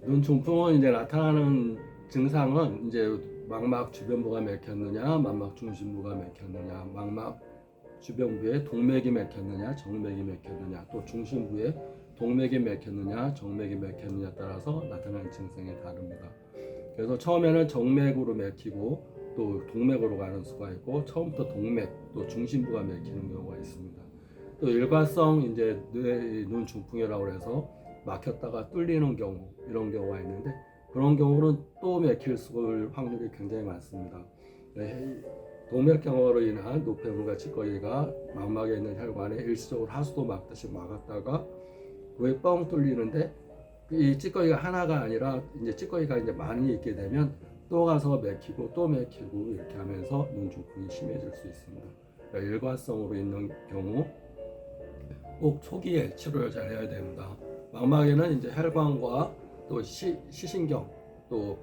눈 중풍은 이제 나타나는 증상은 이제 망막 주변부가 막혔느냐, 망막 중심부가 막혔느냐, 망막 주변부에 동맥이 막혔느냐, 정맥이 막혔느냐, 또 중심부에 동맥이 막혔느냐, 정맥이 막혔느냐에 따라서 나타나는 증상이 다릅니다. 그래서 처음에는 정맥으로 막히고 또 동맥으로 가는 수가 있고, 처음부터 동맥 또 중심부가 막히는 경우가 있습니다. 또 일관성 이제 눈 중풍이라고 해서 막혔다가 뚫리는 경우, 이런 경우가 있는데, 그런 경우는 또 막힐 확률이 굉장히 많습니다. 동맥경화로 인한 노폐물과 찌꺼기가 망막에 있는 혈관에 일시적으로 하수도 막듯이 막았다가 왜 뻥 뚫리는데, 이 찌꺼기가 하나가 아니라 이제 찌꺼기가 이제 많이 있게 되면 또 가서 막히고 또 막히고 이렇게 하면서 눈 중풍이 심해질 수 있습니다. 그러니까 일관성으로 있는 경우 꼭 초기에 치료를 잘 해야 됩니다. 망막에는 이제 혈관과 또 시신경, 또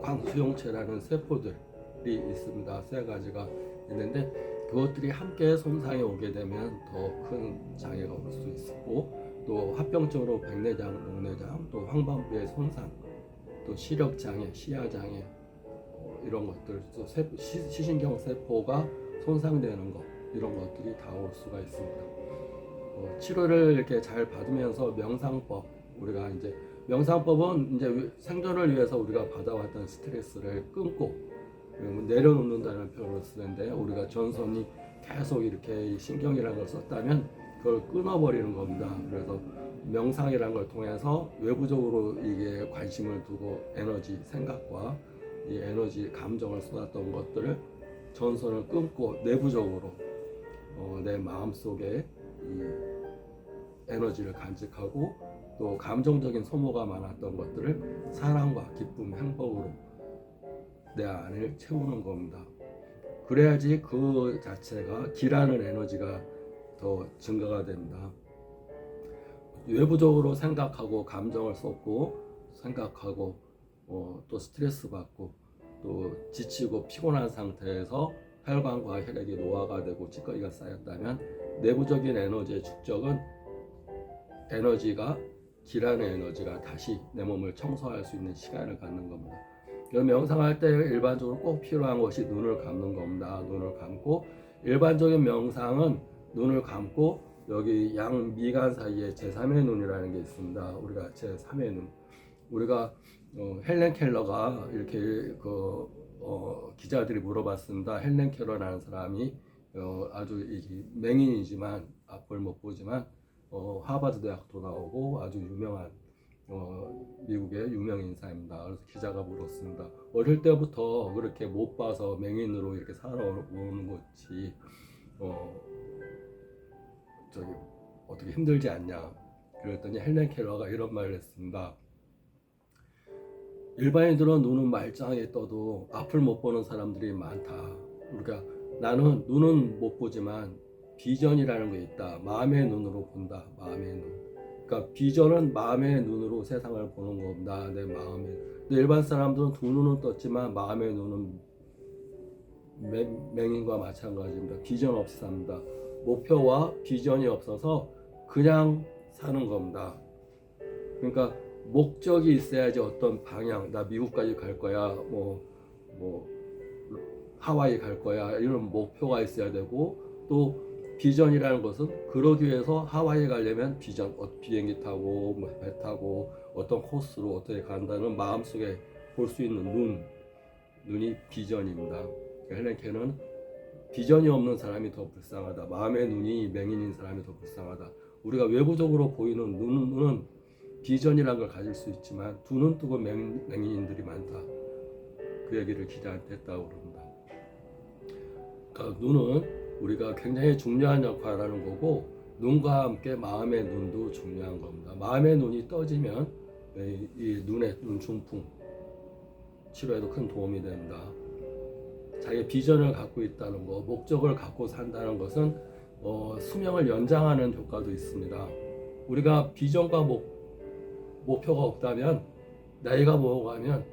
광수용체라는 세포들이 있습니다. 세 가지가 있는데, 그것들이 함께 손상이 오게 되면 더 큰 장애가 올 수 있고, 또 합병증으로 백내장, 녹내장, 또 황반부의 손상, 또 시력 장애, 시야 장애, 이런 것들, 또 시신경 세포가 손상되는 것, 이런 것들이 다 올 수가 있습니다. 치료를 이렇게 잘 받으면서 명상법, 우리가 이제 명상법은 이제 생존을 위해서 우리가 받아왔던 스트레스를 끊고 내려놓는다는 표현을 쓰는데, 우리가 전선이 계속 이렇게 신경이라는 걸 썼다면 그걸 끊어버리는 겁니다. 그래서 명상이라는 걸 통해서 외부적으로 이게 관심을 두고 에너지, 생각과 이 에너지, 감정을 쏟았던 것들을 전선을 끊고 내부적으로 내 마음속에 이 에너지를 간직하고, 또 감정적인 소모가 많았던 것들을 사랑과 기쁨, 행복으로 내 안을 채우는 겁니다. 그래야지 그 자체가 기라는 에너지가 더 증가가 됩니다. 외부적으로 생각하고 감정을 쏟고 생각하고 또 스트레스 받고 또 지치고 피곤한 상태에서 혈관과 혈액이 노화가 되고 찌꺼기가 쌓였다면, 내부적인 에너지의 축적은 에너지가, 기라는 에너지가 다시 내 몸을 청소할 수 있는 시간을 갖는 겁니다. 명상할 때 일반적으로 꼭 필요한 것이 눈을 감는 겁니다. 눈을 감고, 일반적인 명상은 눈을 감고 여기 양미간 사이에 제3의 눈이라는 게 있습니다. 우리가 제3의 눈, 우리가 헬렌 켈러가 이렇게 기자들이 물어봤습니다. 헬렌 켈러라는 사람이 아주 맹인이지만 앞을 못 보지만 하버드 대학도 나오고 아주 유명한 미국의 유명 인사입니다. 그래서 기자가 물었습니다. 어릴 때부터 그렇게 못 봐서 맹인으로 이렇게 살아오는 것이 어떻게 힘들지 않냐? 그랬더니 헬렌 켈러가 이런 말을 했습니다. 일반인들은 눈은 말짱하게 떠도 앞을 못 보는 사람들이 많다. 그러니까 나는 눈은 못 보지만 비전이라는 게 있다. 마음의 눈으로 본다. 마음의 눈. 그러니까 비전은 마음의 눈으로 세상을 보는 겁니다. 내 마음에. 근데 일반 사람들은 두 눈은 떴지만 마음의 눈은 맹인과 마찬가지입니다. 비전 없이 삽니다. 목표와 비전이 없어서 그냥 사는 겁니다. 그러니까 목적이 있어야지. 어떤 방향, 나 미국까지 갈 거야, 뭐 하와이 갈 거야, 이런 목표가 있어야 되고, 또 비전이라는 것은 그러기 위해서 하와이 가려면 비전, 비행기 타고 배 타고 어떤 코스로 어떻게 간다는 마음속에 볼 수 있는 눈이 비전입니다. 헬렌 켈러는 비전이 없는 사람이 더 불쌍하다. 마음의 눈이 맹인인 사람이 더 불쌍하다. 우리가 외부적으로 보이는 눈은 비전이라는 걸 가질 수 있지만 두 눈 뜨고 맹인들이 많다. 그 얘기를 기자한테 했다고 그럽니다. 그러니까 눈은 우리가 굉장히 중요한 역할을 하는 거고, 눈과 함께 마음의 눈도 중요한 겁니다. 마음의 눈이 떠지면 이 눈의 눈 중풍 치료에도 큰 도움이 됩니다. 자기 비전을 갖고 있다는 거, 목적을 갖고 산다는 것은 수명을 연장하는 효과도 있습니다. 우리가 비전과 목표가 없다면 나이가 먹어가면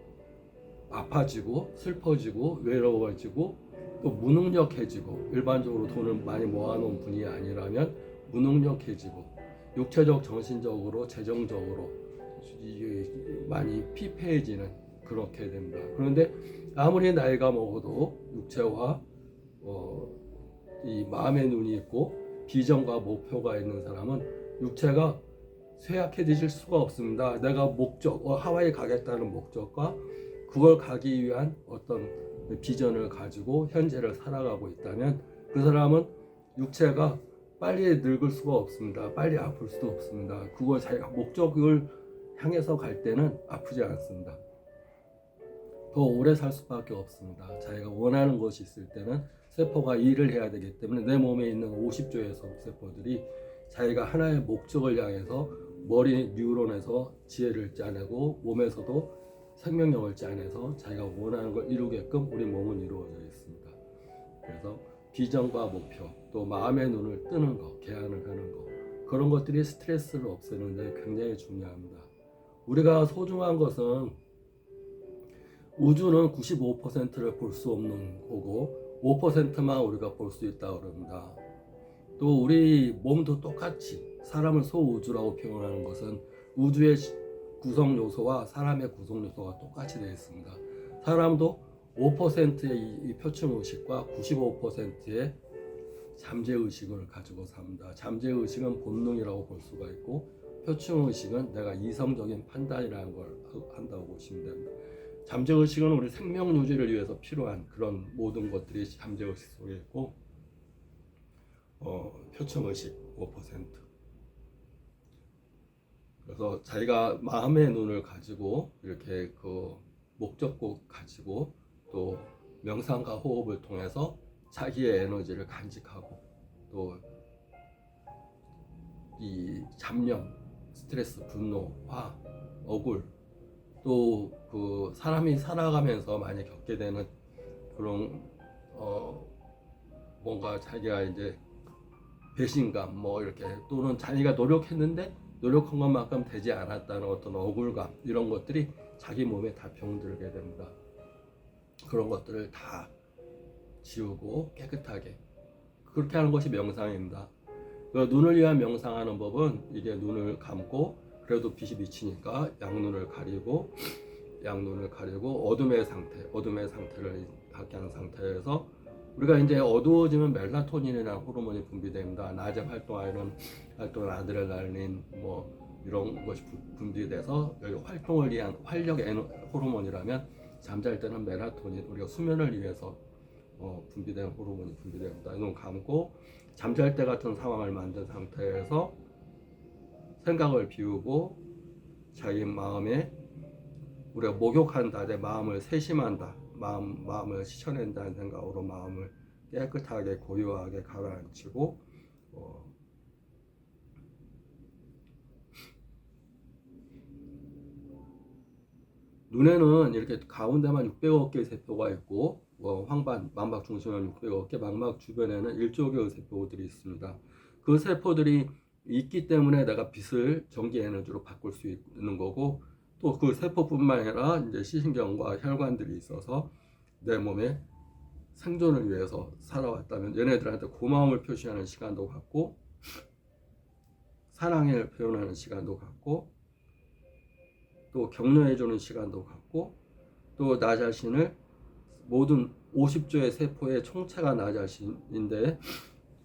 아파지고 슬퍼지고 외로워지고 또 무능력해지고, 일반적으로 돈을 많이 모아놓은 분이 아니라면 무능력해지고, 육체적, 정신적으로, 재정적으로 많이 피폐해지는 그렇게 됩니다. 그런데 아무리 나이가 먹어도 육체와 이 마음의 눈이 있고 비전과 목표가 있는 사람은 육체가 쇠약해질 수가 없습니다. 내가 하와이 가겠다는 목적과 그걸 가기 위한 어떤 비전을 가지고 현재를 살아가고 있다면 그 사람은 육체가 빨리 늙을 수가 없습니다. 빨리 아플 수도 없습니다. 그걸 자기가 목적을 향해서 갈 때는 아프지 않습니다. 더 오래 살 수밖에 없습니다. 자기가 원하는 것이 있을 때는 세포가 일을 해야 되기 때문에 내 몸에 있는 50조의 세포들이 자기가 하나의 목적을 향해서 머리 뉴런에서 지혜를 짜내고 몸에서도 생명력을 짜내서 자기가 원하는 걸 이루게끔 우리 몸은 이루어져 있습니다. 그래서 비전과 목표, 또 마음의 눈을 뜨는 거, 개안을 하는 거, 그런 것들이 스트레스를 없애는 데 굉장히 중요합니다. 우리가 소중한 것은 우주는 95%를 볼 수 없는 거고 5%만 우리가 볼 수 있다고 그럽니다. 또 우리 몸도 똑같이 사람을 소우주라고 표현하는 것은 우주의 구성 요소와 사람의 구성 요소가 똑같이 되어 있습니다. 사람도 5%의 이 표층 의식과 95%의 잠재 의식을 가지고 삽니다. 잠재 의식은 본능이라고 볼 수가 있고 표층 의식은 내가 이성적인 판단이라는 걸 한다고 보시면 됩니다. 잠재 의식은 우리 생명 유지를 위해서 필요한 그런 모든 것들이 잠재 의식 속에 있고 표층 의식 5%. 그래서 자기가 마음의 눈을 가지고 이렇게 그 목적국 가지고 또 명상과 호흡을 통해서 자기의 에너지를 간직하고 또 이 잡념, 스트레스, 분노, 화, 억울 또 그 사람이 살아가면서 많이 겪게 되는 그런 뭔가 자기가 이제 배신감 뭐 이렇게 또는 자기가 노력했는데 노력한 것만큼 되지 않았다는 어떤 억울감 이런 것들이 자기 몸에 다 병들게 됩니다. 그런 것들을 다 지우고 깨끗하게 그렇게 하는 것이 명상입니다. 눈을 위한 명상하는 법은 이게 눈을 감고 그래도 빛이 비치니까 양눈을 가리고 어둠의 상태를 갖게 하는 상태에서 우리가 이제 어두워지면 멜라토닌이라는 호르몬이 분비됩니다. 낮에 활동하는 아드레날린 뭐 이런 것이 분비돼서 여기 활동을 위한 활력 호르몬이라면 잠잘 때는 멜라토닌 우리가 수면을 위해서 분비되는 호르몬이 분비됩니다. 눈 감고 잠잘 때 같은 상황을 만든 상태에서 생각을 비우고 자기 마음에 우리가 목욕한다, 내 마음을 세심한다, 마음을 씻어낸다는 생각으로 마음을 깨끗하게 고요하게 가라앉히고 눈에는 이렇게 가운데만 600억 개의 세포가 있고 황반, 망막 중심은 600억 개, 망막 주변에는 1조 개의 세포들이 있습니다. 그 세포들이 있기 때문에 내가 빛을 전기 에너지로 바꿀 수 있는 거고 또 그 세포뿐만 아니라 이제 시신경과 혈관들이 있어서 내 몸의 생존을 위해서 살아왔다면 얘네들한테 고마움을 표시하는 시간도 갖고 사랑을 표현하는 시간도 갖고 또 격려해주는 시간도 갖고 또 나 자신을 모든 50조의 세포의 총체가 나 자신인데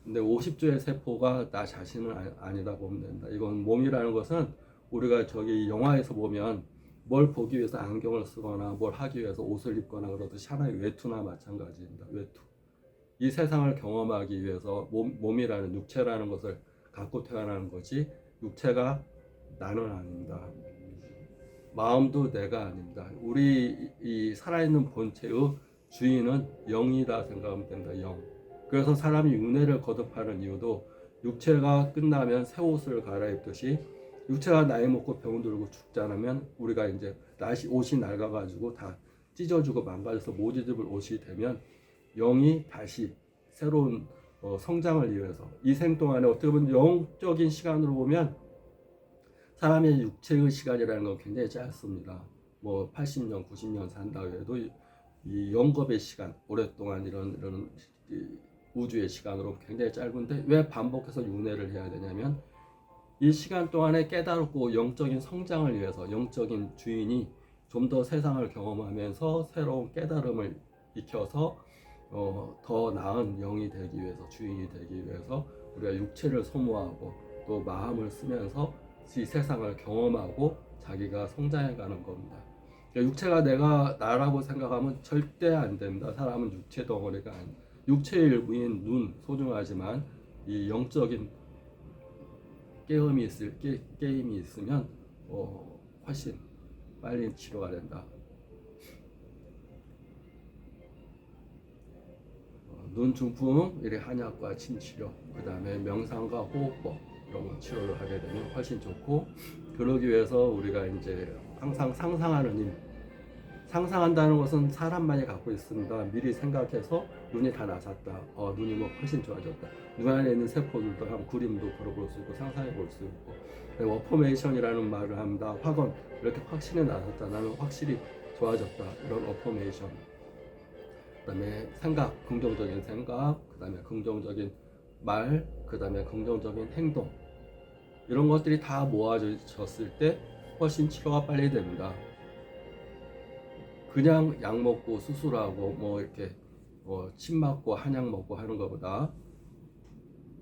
근데 50조의 세포가 나 자신은 아니다 보면 된다. 이건 몸이라는 것은 우리가 저기 영화에서 보면 뭘 보기 위해서 안경을 쓰거나 뭘 하기 위해서 옷을 입거나 그러듯이 하나의 외투나 마찬가지입니다. 외투. 이 세상을 경험하기 위해서 몸이라는 육체라는 것을 갖고 태어나는 거지 육체가 나는 아닙니다. 마음도 내가 아닙니다. 우리 이 살아있는 본체의 주인은 영이다 생각하면 된다. 영. 그래서 사람이 윤회를 거듭하는 이유도 육체가 끝나면 새 옷을 갈아입듯이 육체가 나이 먹고 병들고 죽지 않으면 우리가 이제 옷이 낡아가지고 다 찢어지고 망가져서 못 입을 옷이 되면 영이 다시 새로운 성장을 위해서 이 생 동안에 어떻게 보면 영적인 시간으로 보면 사람의 육체의 시간이라는 건 굉장히 짧습니다. 뭐 80년, 90년 산다 해도 이 영겁의 시간, 오랫동안 이런 우주의 시간으로 굉장히 짧은데 왜 반복해서 윤회를 해야 되냐면 이 시간 동안에 깨달고 영적인 성장을 위해서 영적인 주인이 좀 더 세상을 경험하면서 새로운 깨달음을 익혀서 더 나은 영이 되기 위해서, 주인이 되기 위해서 우리가 육체를 소모하고 또 마음을 쓰면서 이 세상을 경험하고 자기가 성장해가는 겁니다. 그러니까 육체가 내가 나라고 생각하면 절대 안 됩니다. 사람은 육체 덩어리가 아닙니다. 육체의 일부인 눈 소중하지만 이 영적인 게임이 있으면 훨씬 빨리 치료가 된다. 눈 중풍, 이래 한약과 침치료, 그 다음에 명상과 호흡법 이런 거 치료를 하게 되면 훨씬 좋고, 그러기 위해서 우리가 이제 항상 상상하는 힘, 상상한다는 것은 사람만이 갖고 있습니다. 미리 생각해서 눈이 다 나섰다. 눈이 뭐 훨씬 좋아졌다. 눈 안에 있는 세포들도 한 그림도 걸어볼 수 있고 상상해 볼 수 있고. 어포메이션이라는 말을 합니다. 확언, 이렇게 확신이 나섰다. 나는 확실히 좋아졌다. 이런 어포메이션. 그다음에 생각, 긍정적인 생각, 그다음에 긍정적인 말, 그다음에 긍정적인 행동. 이런 것들이 다 모아졌을 때 훨씬 치료가 빨리 됩니다. 그냥 약 먹고 수술하고 뭐 이렇게 침 맞고 한약 먹고 하는 것보다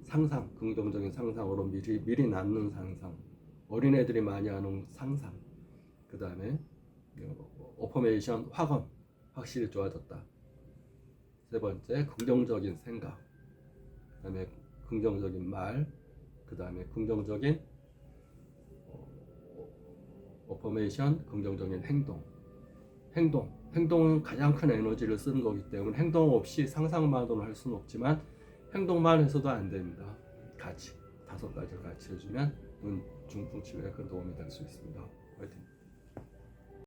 상상, 긍정적인 상상으로 미리 낳는 상상, 어린애들이 많이 하는 상상, 그 다음에 어포메이션, 확언, 확실히 좋아졌다. 세 번째, 긍정적인 생각, 그 다음에 긍정적인 말, 그 다음에 긍정적인 어포메이션, 긍정적인 행동은 가장 큰 에너지를 쓰는 거기 때문에 행동 없이 상상만으로 할 수는 없지만 행동만 해서도 안 됩니다. 같이 5가지를 같이 해주면 눈 중풍 치료에 큰 도움이 될 수 있습니다. 화이팅!